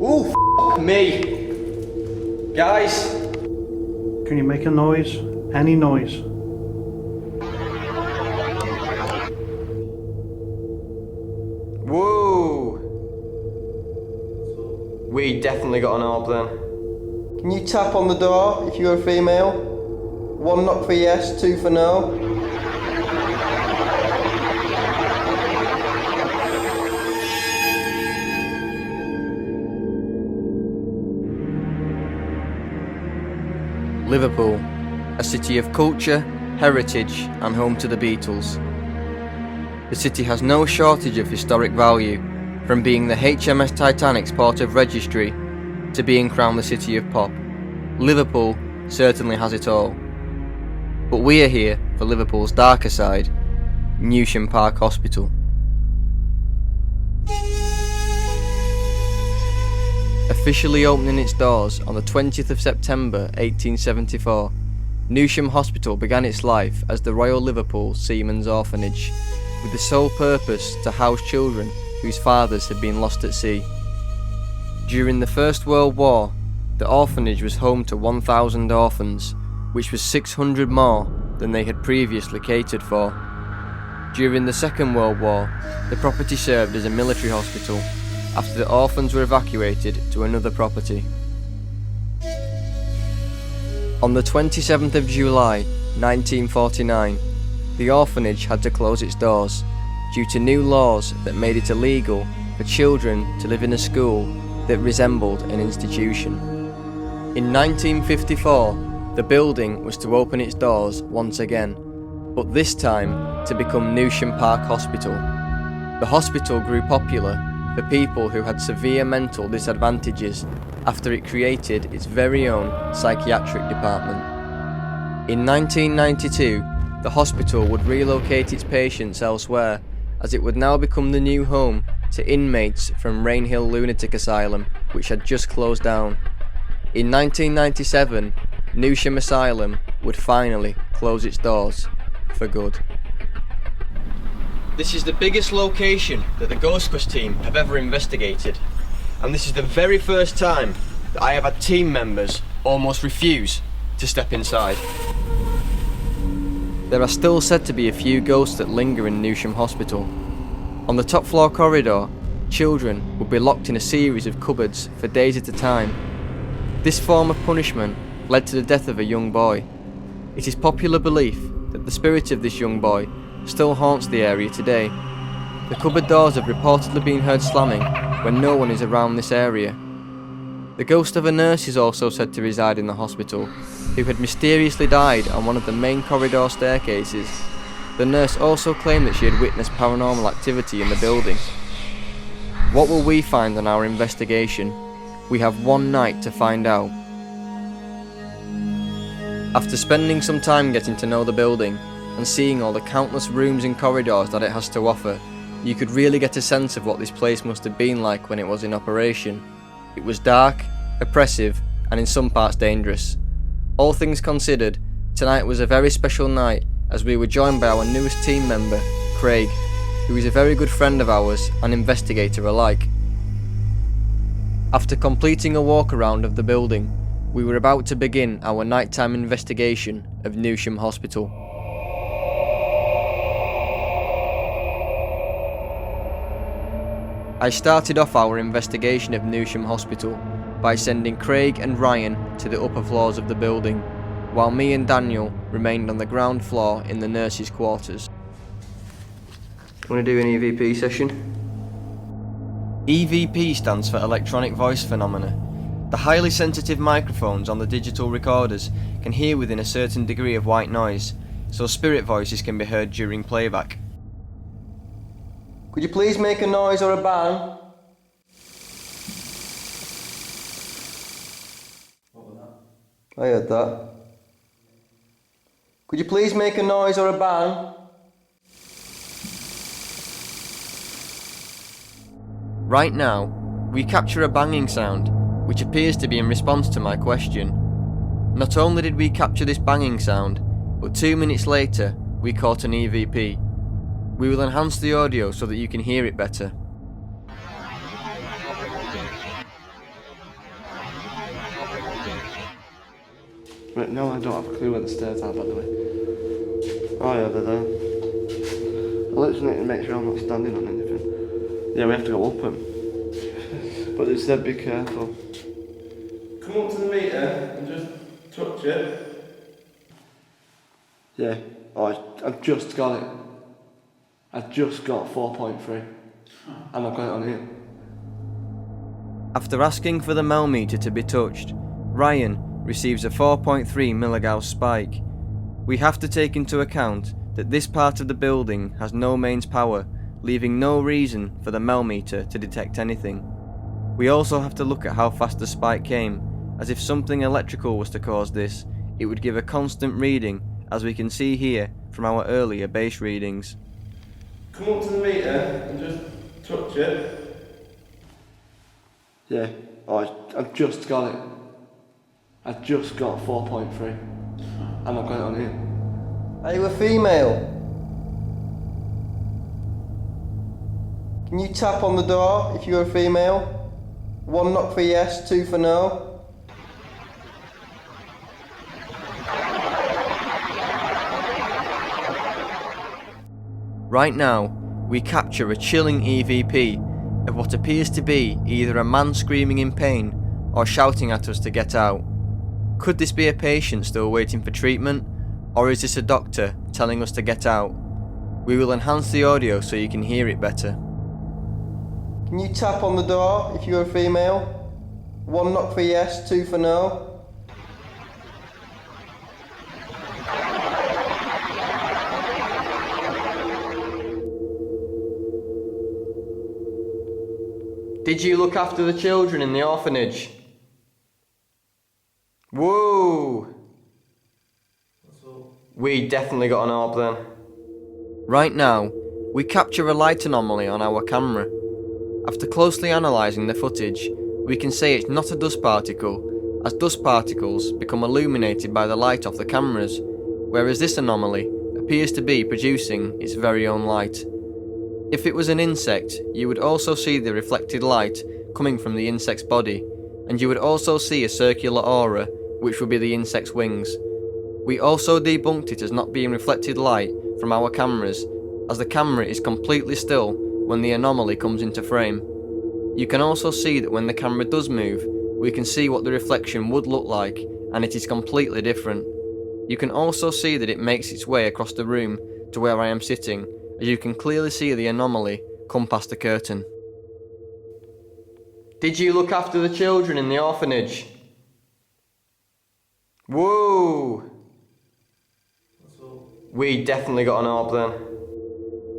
Oh, f*** me. Guys. Can you make a noise? Any noise? Whoa. We definitely got an orb then. Can you tap on the door if you're a female? 1 knock for yes, 2 for no. Liverpool, a city of culture, heritage and home to the Beatles. The city has no shortage of historic value, from being the HMS Titanic's port of registry to being crowned the city of pop. Liverpool certainly has it all. But we are here for Liverpool's darker side, Newsham Park Hospital. Officially opening its doors on the 20th of September 1874, Newsham Hospital began its life as the Royal Liverpool Seamen's Orphanage, with the sole purpose to house children whose fathers had been lost at sea. During the First World War, the orphanage was home to 1,000 orphans, which was 600 more than they had previously catered for. During the Second World War, the property served as a military hospital, after the orphans were evacuated to another property. On the 27th of July 1949, the orphanage had to close its doors due to new laws that made it illegal for children to live in a school that resembled an institution. In 1954, the building was to open its doors once again, but this time to become Newsham Park Hospital. The hospital grew popular for people who had severe mental disadvantages after it created its very own psychiatric department. In 1992, the hospital would relocate its patients elsewhere, as it would now become the new home to inmates from Rainhill Lunatic Asylum, which had just closed down. In 1997, Newsham Asylum would finally close its doors for good. This is the biggest location that the Ghost Quest team have ever investigated, and this is the very first time that I have had team members almost refuse to step inside. There are still said to be a few ghosts that linger in Newsham Hospital. On the top floor corridor, children would be locked in a series of cupboards for days at a time. This form of punishment led to the death of a young boy. It is popular belief that the spirit of this young boy still haunts the area today. The cupboard doors have reportedly been heard slamming when no one is around this area. The ghost of a nurse is also said to reside in the hospital, who had mysteriously died on one of the main corridor staircases. The nurse also claimed that she had witnessed paranormal activity in the building. What will we find on our investigation? We have one night to find out. After spending some time getting to know the building and seeing all the countless rooms and corridors that it has to offer, you could really get a sense of what this place must have been like when it was in operation. It was dark, oppressive, and in some parts dangerous. All things considered, tonight was a very special night as we were joined by our newest team member, Craig, who is a very good friend of ours and investigator alike. After completing a walk around of the building, we were about to begin our nighttime investigation of Newsham Hospital. I started off our investigation of Newsham Hospital by sending Craig and Ryan to the upper floors of the building, while me and Daniel remained on the ground floor in the nurses' quarters. Want to do an EVP session? EVP stands for Electronic Voice Phenomena. The highly sensitive microphones on the digital recorders can hear within a certain degree of white noise, so spirit voices can be heard during playback. Could you please make a noise or a bang? What was that? I heard that. Could you please make a noise or a bang? Right now, we capture a banging sound, which appears to be in response to my question. Not only did we capture this banging sound, but 2 minutes later, we caught an EVP. We will enhance the audio so that you can hear it better. Right, no, I don't have a clue where the stairs are, by the way. Oh yeah, they're there. I literally need to make sure I'm not standing on anything. Yeah, we have to go up them. But they said be careful. Come up to the meter and just touch it. Yeah, oh, I've just got it. I've just got 4.3. And I've got it on here. After asking for the meter to be touched, Ryan receives a 4.3 milligauss spike. We have to take into account that this part of the building has no mains power, leaving no reason for the meter to detect anything. We also have to look at how fast the spike came, as if something electrical was to cause this, it would give a constant reading, as we can see here from our earlier base readings. Come up to the meter and just touch it. Yeah, oh, I've just got it. I've just got 4.3. And I've got it on here. Are you a female? Can you tap on the door if you're a female? 1 knock for yes, 2 for no. Right now, we capture a chilling EVP of what appears to be either a man screaming in pain or shouting at us to get out. Could this be a patient still waiting for treatment, or is this a doctor telling us to get out? We will enhance the audio so you can hear it better. Can you tap on the door if you're a female? 1 knock for yes, 2 for no. Did you look after the children in the orphanage? Whoa! We definitely got an orb then. Right now, we capture a light anomaly on our camera. After closely analysing the footage, we can say it's not a dust particle, as dust particles become illuminated by the light off the cameras, whereas this anomaly appears to be producing its very own light. If it was an insect, you would also see the reflected light coming from the insect's body, and you would also see a circular aura, which would be the insect's wings. We also debunked it as not being reflected light from our cameras, as the camera is completely still when the anomaly comes into frame. You can also see that when the camera does move, we can see what the reflection would look like, and it is completely different. You can also see that it makes its way across the room to where I am sitting, as you can clearly see the anomaly come past the curtain. Did you look after the children in the orphanage? Whoa! We definitely got an orb then.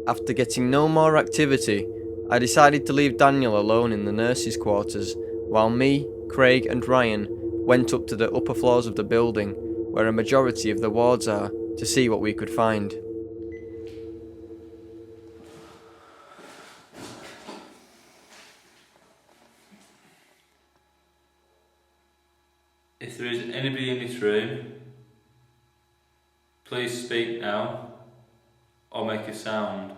After getting no more activity, I decided to leave Daniel alone in the nurses' quarters, while me, Craig and Ryan went up to the upper floors of the building, where a majority of the wards are, to see what we could find. If there is anybody in this room, please speak now or make a sound.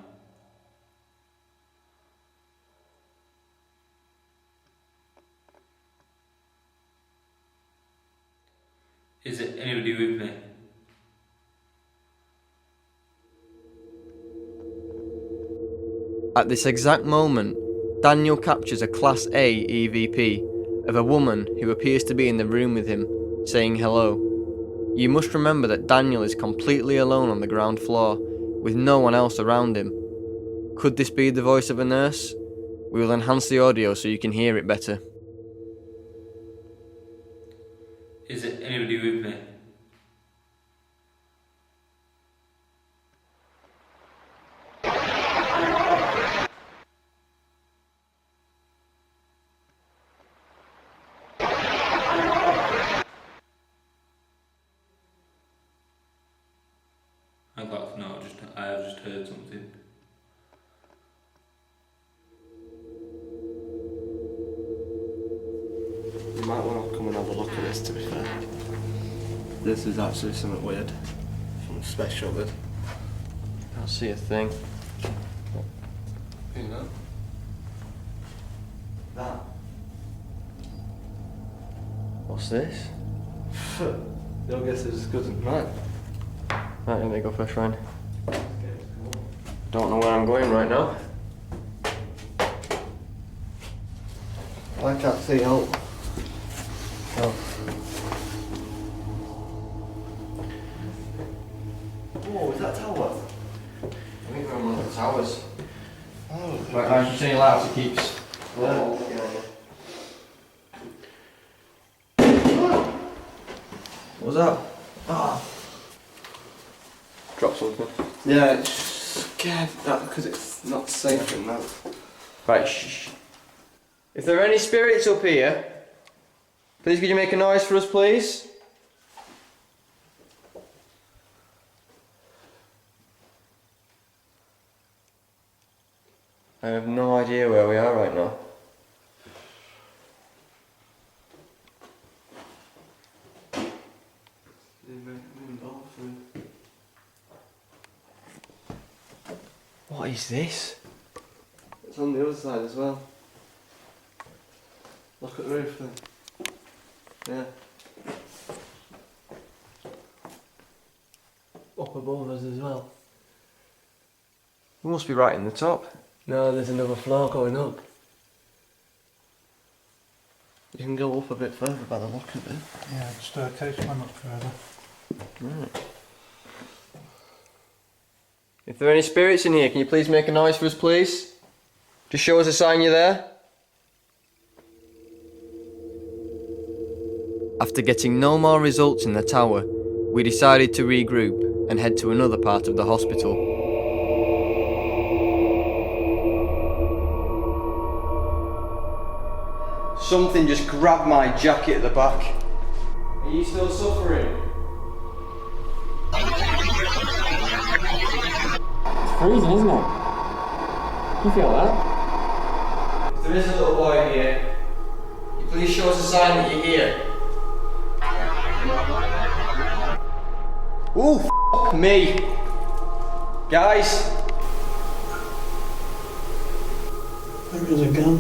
Is there anybody with me? At this exact moment, Daniel captures a Class A EVP of a woman who appears to be in the room with him, saying hello. You must remember that Daniel is completely alone on the ground floor, with no one else around him. Could this be the voice of a nurse? We will enhance the audio so you can hear it better. Is there anybody with me? I'd like to know, I have just heard something. You might want to come and have a look at this, to be fair. This is actually something weird. Something special, this. Can't see a thing. You know? That. What's this? Your guess is as good as mine. Right, there you go first, Ryan. Don't know where I'm going right now. I can't see out. Oh. Oh, is that a tower? I think we're on one of the towers. Oh, Right, I should say loud so it keeps. yeah. What was that? Ah. Drop something. Yeah, it's scared that because it's not safe in that. Right, shh. If there are any spirits up here, please could you make a noise for us, please? I have no idea where we are right now. What is this? It's on the other side as well. Look at the roof then. Yeah. Up above us as well. We must be right in the top. No, there's another floor going up. You can go up a bit further by the look of it. Yeah, the staircase went up further. Right. If there are any spirits in here, can you please make a noise for us, please? Just show us a sign you're there. After getting no more results in the tower, we decided to regroup and head to another part of the hospital. Something just grabbed my jacket at the back. Are you still suffering? It's freezing, isn't it? You feel that? If there is a little boy here, can you please show us a sign that you're here? Ooh, f*** me. Guys. There is a gun.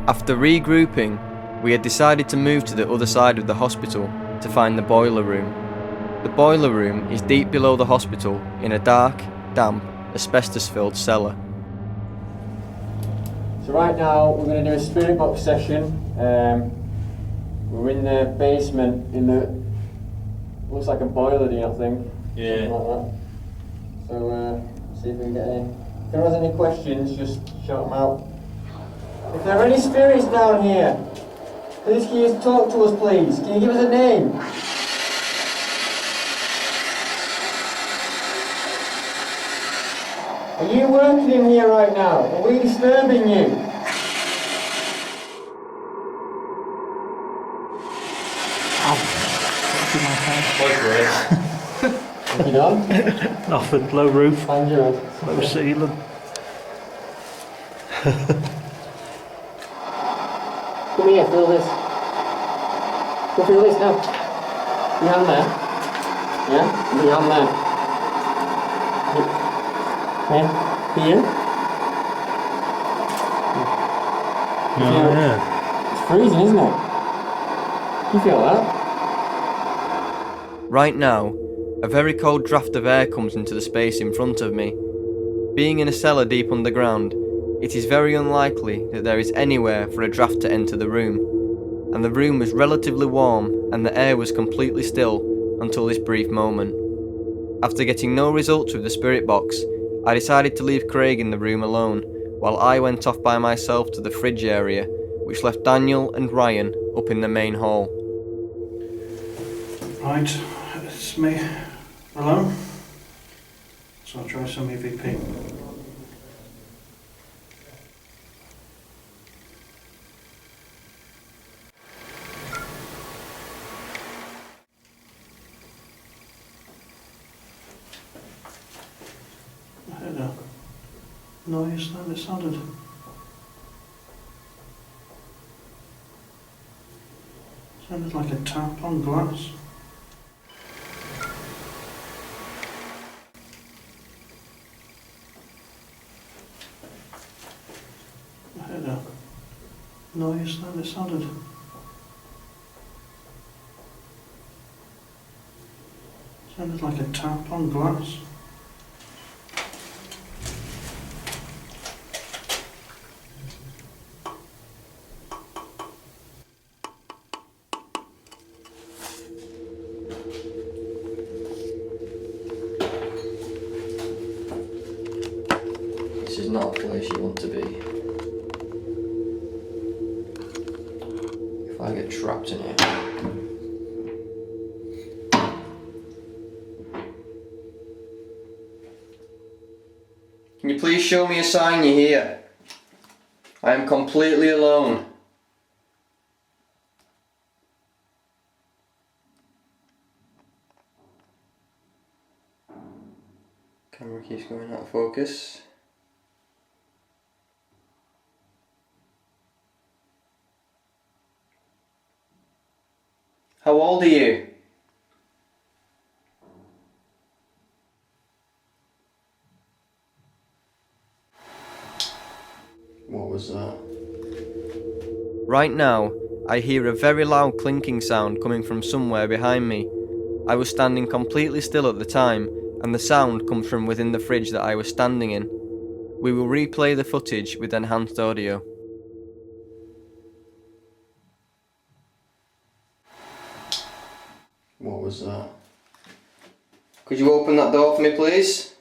After regrouping, we had decided to move to the other side of the hospital to find the boiler room. The boiler room is deep below the hospital in a dark, damp, asbestos-filled cellar. So right now we're going to do a spirit box session. We're in the basement in the, looks like a boiler, do you not think? Yeah. Something like that. So see if we can get in. If anyone has any questions, just shout them out. If there are any spirits down here, please can you talk to us, please? Can you give us a name? Are you working in here right now? Are we disturbing you? What have you done? Nothing, low roof, Find your head. low ceiling. Come here, feel this. Go feel this now. Your hand there. Yeah? Your hand there. Here. Yeah. It's freezing, isn't it? You feel that? Right now, a very cold draft of air comes into the space in front of me. Being in a cellar deep underground, it is very unlikely that there is anywhere for a draft to enter the room, and the room was relatively warm and the air was completely still until this brief moment. After getting no results with the spirit box, I decided to leave Craig in the room alone, while I went off by myself to the fridge area, which left Daniel and Ryan up in the main hall. Right, it's me alone. So I'll try some EVP. I heard a noise then, it sounded. Sounded like a tap on glass. I heard a noise then? It sounded like a tap on glass. This is not a place you want to be. If I get trapped in here. Can you please show me a sign you're here? I am completely alone. Camera keeps going out of focus. How old are you? What was that? Right now, I hear a very loud clinking sound coming from somewhere behind me. I was standing completely still at the time, and the sound comes from within the fridge that I was standing in. We will replay the footage with enhanced audio. What was that? Could you open that door for me, please?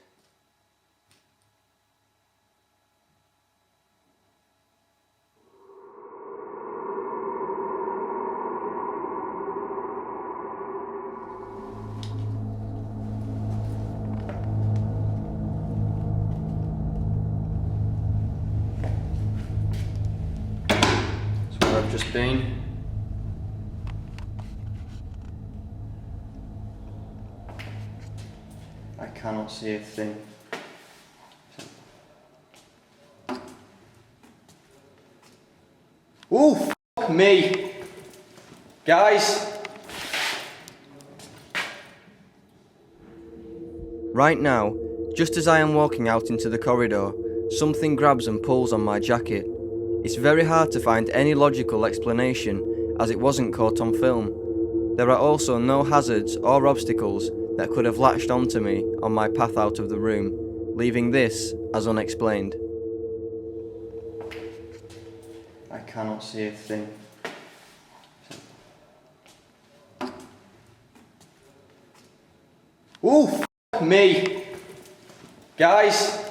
That's where I've just been. I cannot see a thing. Ooh, fuck me! Guys! Right now, just as I am walking out into the corridor, something grabs and pulls on my jacket. It's very hard to find any logical explanation, as it wasn't caught on film. There are also no hazards or obstacles that could have latched onto me on my path out of the room, leaving this as unexplained. I cannot see a thing. Ooh, fuck me! Guys!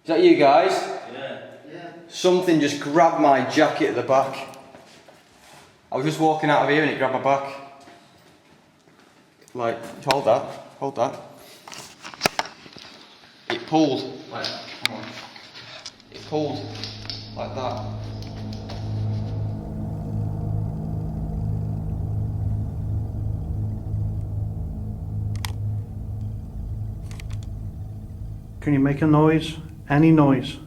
Is that you guys? Yeah. Something just grabbed my jacket at the back. I was just walking out of here and it grabbed my back. Like, hold that. It pulled, like, come on. It pulled, like that. Can you make a noise? Any noise?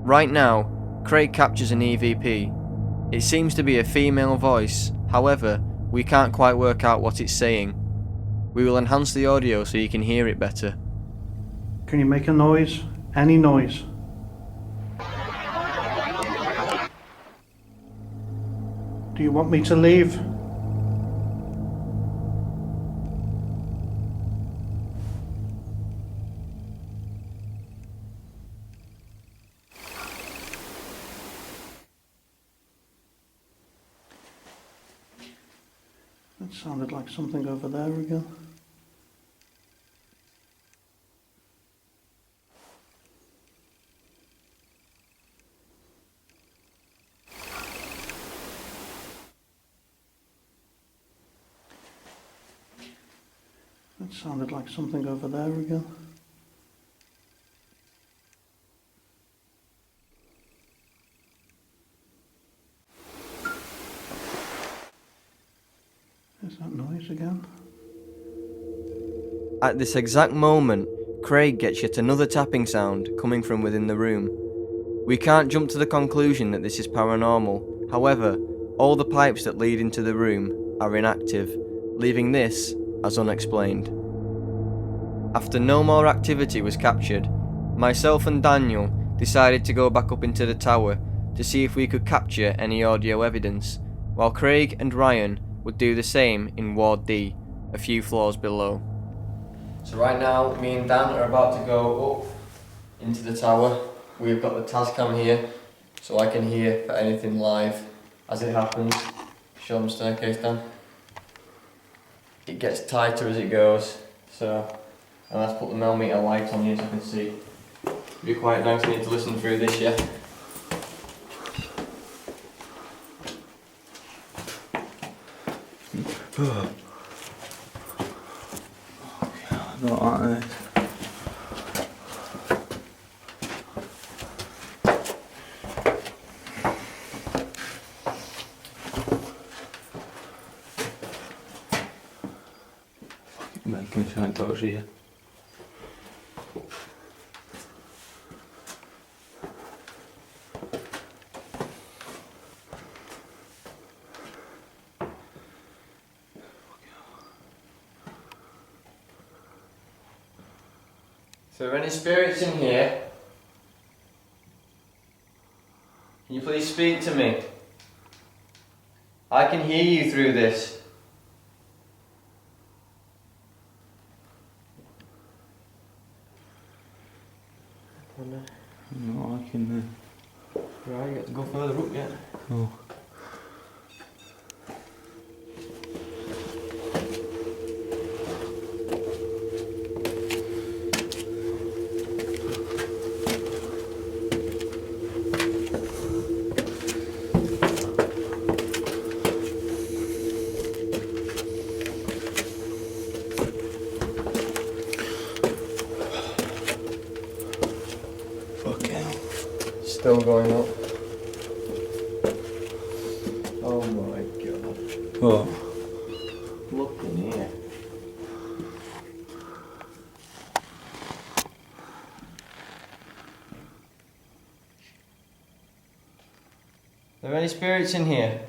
Right now, Craig captures an EVP. It seems to be a female voice, however, we can't quite work out what it's saying. We will enhance the audio so you can hear it better. Can you make a noise? Any noise? Do you want me to leave? That sounded like something over there again. That sounded like something over there again. There's that noise again. At this exact moment, Craig gets yet another tapping sound coming from within the room. We can't jump to the conclusion that this is paranormal, however, all the pipes that lead into the room are inactive, leaving this as unexplained. After no more activity was captured, myself and Daniel decided to go back up into the tower to see if we could capture any audio evidence, while Craig and Ryan would do the same in Ward D, a few floors below. So right now, me and Dan are about to go up into the tower. We've got the Tascam here, so I can hear for anything live as it happens. Show them the staircase, Dan. It gets tighter as it goes, so and let's put the millimeter light on here so I can see. Be quiet now, 'cause I need to listen through this, yeah? Not like this. Making sure it goes here. So are there any spirits in here? Can you please speak to me? I can hear you through this. No, I can. Right, you got to go further up yet. Oh. Still going up. Oh my god. Oh. Look in here. Are there any spirits in here?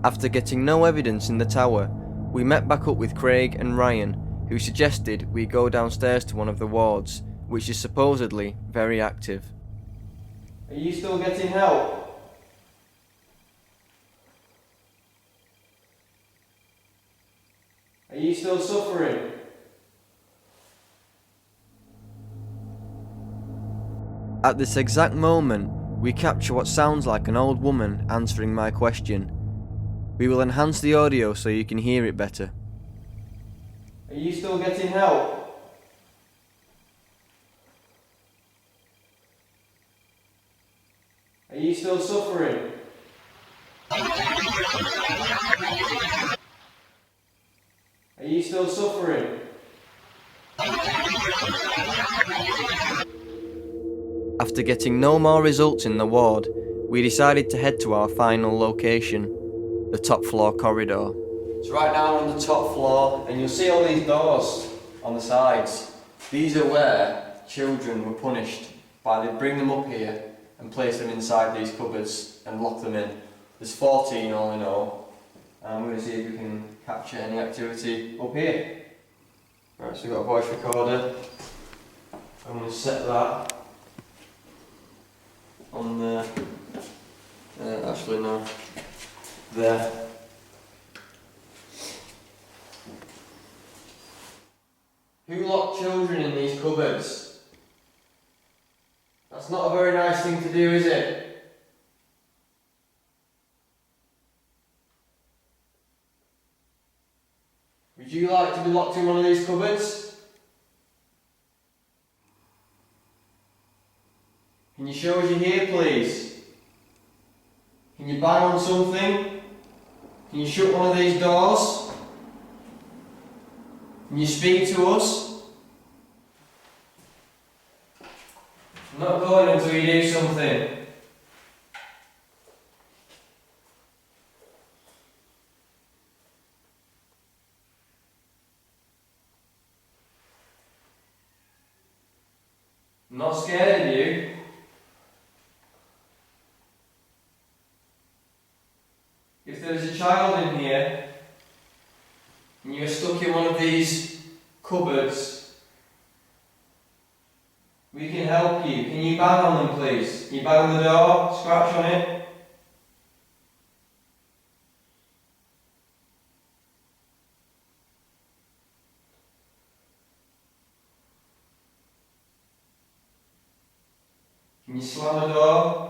After getting no evidence in the tower, we met back up with Craig and Ryan, who suggested we go downstairs to one of the wards, which is supposedly very active. Are you still getting help? Are you still suffering? At this exact moment, we capture what sounds like an old woman answering my question. We will enhance the audio so you can hear it better. Are you still getting help? Are you still suffering? Are you still suffering? After getting no more results in the ward, we decided to head to our final location, the top floor corridor. So right now we're on the top floor, and you'll see all these doors on the sides. These are where children were punished by they bring them up here and place them inside these cupboards and lock them in. There's 14 all in all. And I'm going to see if we can capture any activity up here. Right, so we've got a voice recorder. I'm going to set that on there. Actually no. There. Who locked children in these cupboards? That's not a very nice thing to do, is it? Would you like to be locked in one of these cupboards? Can you show us your here, please? Can you bang on something? Can you shut one of these doors? Can you speak to us? I'm not going until you do something. I'm not scared of you. child in here, and you're stuck in one of these cupboards, we can help you. Can you bang on them, please? Can you bang on the door, scratch on it? Can you slam the door?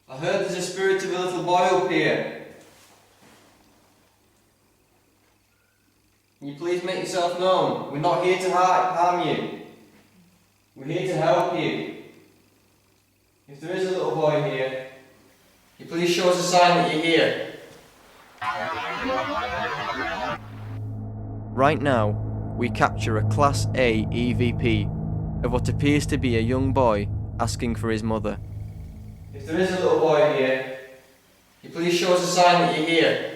I heard there's a spirit of a little boy up here. Can you please make yourself known? We're not here to harm you. We're here to help you. If there is a little boy here, can you please show us a sign that you're here? Right now, we capture a Class A EVP of what appears to be a young boy asking for his mother. If there is a little boy here, can you please show us a sign that you're here?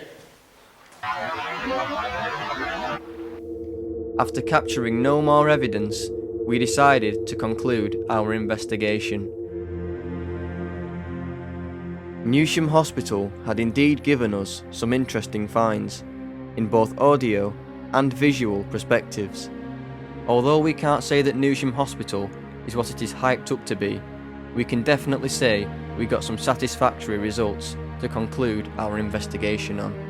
After capturing no more evidence, we decided to conclude our investigation. Newsham Hospital had indeed given us some interesting finds, in both audio and visual perspectives. Although we can't say that Newsham Hospital is what it is hyped up to be, we can definitely say we got some satisfactory results to conclude our investigation on.